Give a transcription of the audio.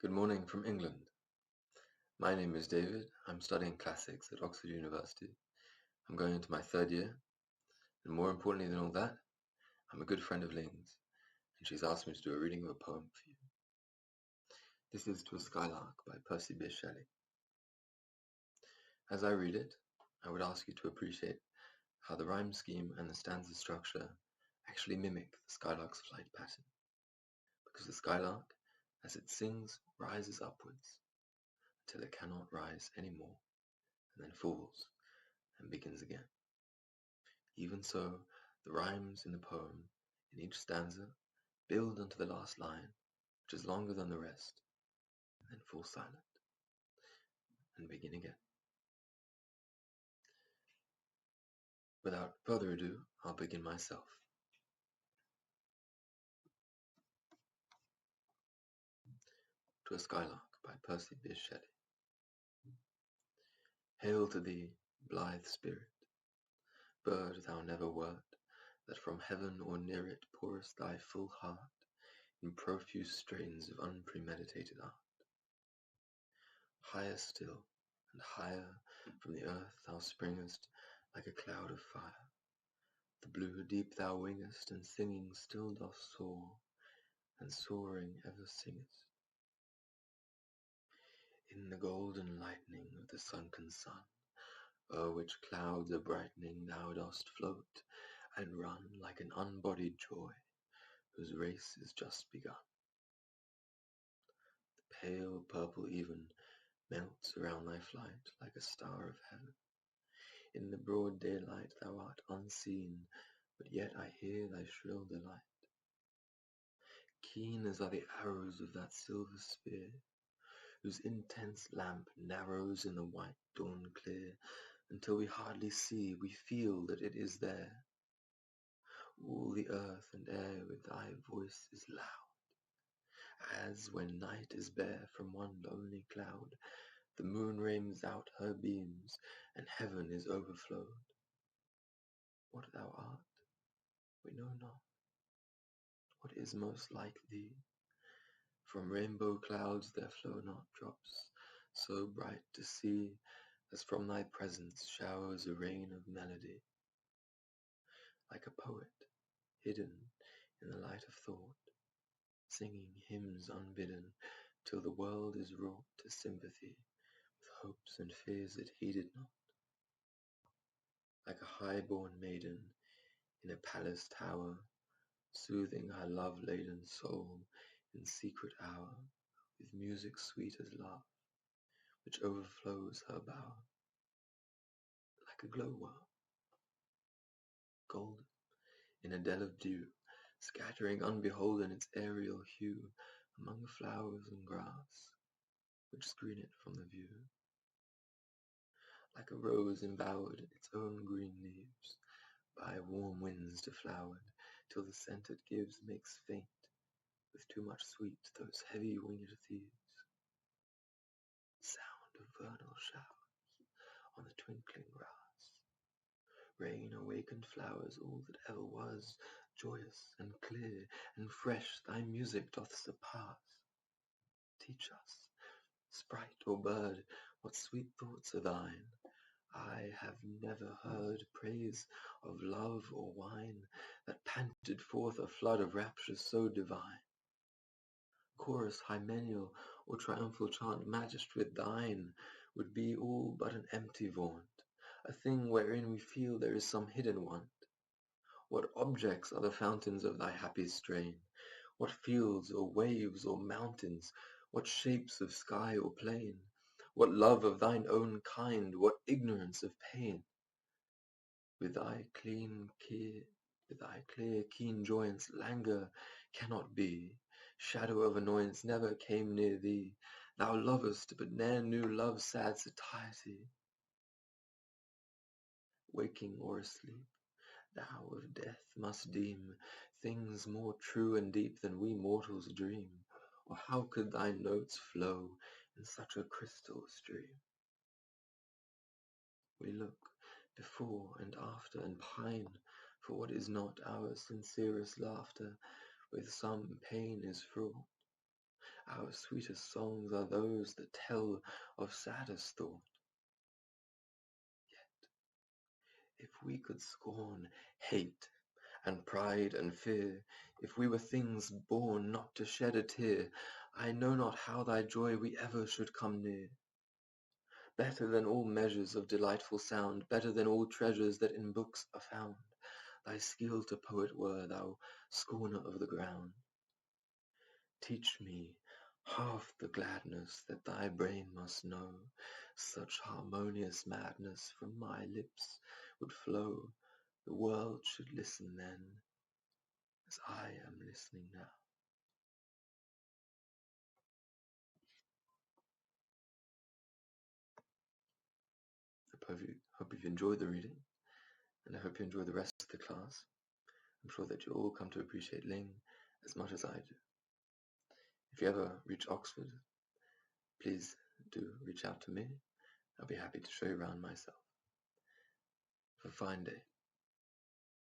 Good morning from England. My name is David. I'm studying classics at Oxford University. I'm going into my third year, and more importantly than all that, I'm a good friend of Ling's, and she's asked me to do a reading of a poem for you. This is To a Skylark by Percy Bysshe Shelley. As I read it, I would ask you to appreciate how the rhyme scheme and the stanza structure actually mimic the skylark's flight pattern, because the skylark, as it sings, rises upwards until it cannot rise any more, and then falls and begins again. Even so, the rhymes in the poem, in each stanza, build unto the last line, which is longer than the rest, and then fall silent, and begin again. Without further ado, I'll begin myself. To a Skylark by Percy Bysshe Shelley. Hail to thee, blithe spirit, bird thou never wert, that from heaven or near it pourest thy full heart in profuse strains of unpremeditated art. Higher still, and higher from the earth thou springest like a cloud of fire. The blue deep thou wingest, and singing still dost soar, and soaring ever singest. In the golden lightning of the sunken sun, o'er which clouds are brightening thou dost float, and run like an unbodied joy, whose race is just begun. The pale purple even melts around thy flight like a star of heaven. In the broad daylight thou art unseen, but yet I hear thy shrill delight. Keen as are the arrows of that silver sphere, whose intense lamp narrows in the white dawn clear, until we hardly see, we feel that it is there. All the earth and air with thy voice is loud, as when night is bare from one lonely cloud, the moon rains out her beams, and heaven is overflowed. What thou art, we know not. What is most like thee? From rainbow clouds there flow not drops so bright to see, as from thy presence showers a rain of melody. Like a poet, hidden in the light of thought, singing hymns unbidden, till the world is wrought to sympathy with hopes and fears it heeded not. Like a high-born maiden in a palace tower, soothing her love-laden soul in secret hour, with music sweet as love, which overflows her bower. Like a glowworm, golden, in a dell of dew, scattering unbeholden its aerial hue among the flowers and grass, which screen it from the view. Like a rose embowered in its own green leaves, by warm winds deflowered, till the scent it gives makes faint, with too much sweet, those heavy winged thieves. Sound of vernal showers on the twinkling grass. Rain awakened flowers, all that ever was, joyous and clear and fresh thy music doth surpass. Teach us, sprite or bird, what sweet thoughts are thine. I have never heard praise of love or wine that panted forth a flood of rapture so divine. Chorus hymeneal or triumphal chant matched with thine would be all but an empty vaunt, a thing wherein we feel there is some hidden want. What objects are the fountains of thy happy strain? What fields or waves or mountains? What shapes of sky or plain? What love of thine own kind? What ignorance of pain? With thy clear, keen joyance, languor cannot be. Shadow of annoyance never came near thee. Thou lovest, but ne'er knew love's sad satiety. Waking or asleep, thou of death must deem things more true and deep than we mortals dream. Or how could thy notes flow in such a crystal stream? We look before and after and pine for what is not our sincerest laughter, with some pain is fraught. Our sweetest songs are those that tell of saddest thought. If we could scorn hate and pride and fear, if we were things born not to shed a tear, I know not how thy joy we ever should come near. Better than all measures of delightful sound, better than all treasures that in books are found, thy skill to poet were, thou scorner of the ground. Teach me half the gladness that thy brain must know, such harmonious madness from my lips would flow, the world should listen then, as I am listening now. Hope you've enjoyed the reading, and I hope you enjoy the rest of the class. I'm sure that you'll all come to appreciate Ling as much as I do. If you ever reach Oxford, please do reach out to me. I'll be happy to show you around myself. Have a fine day.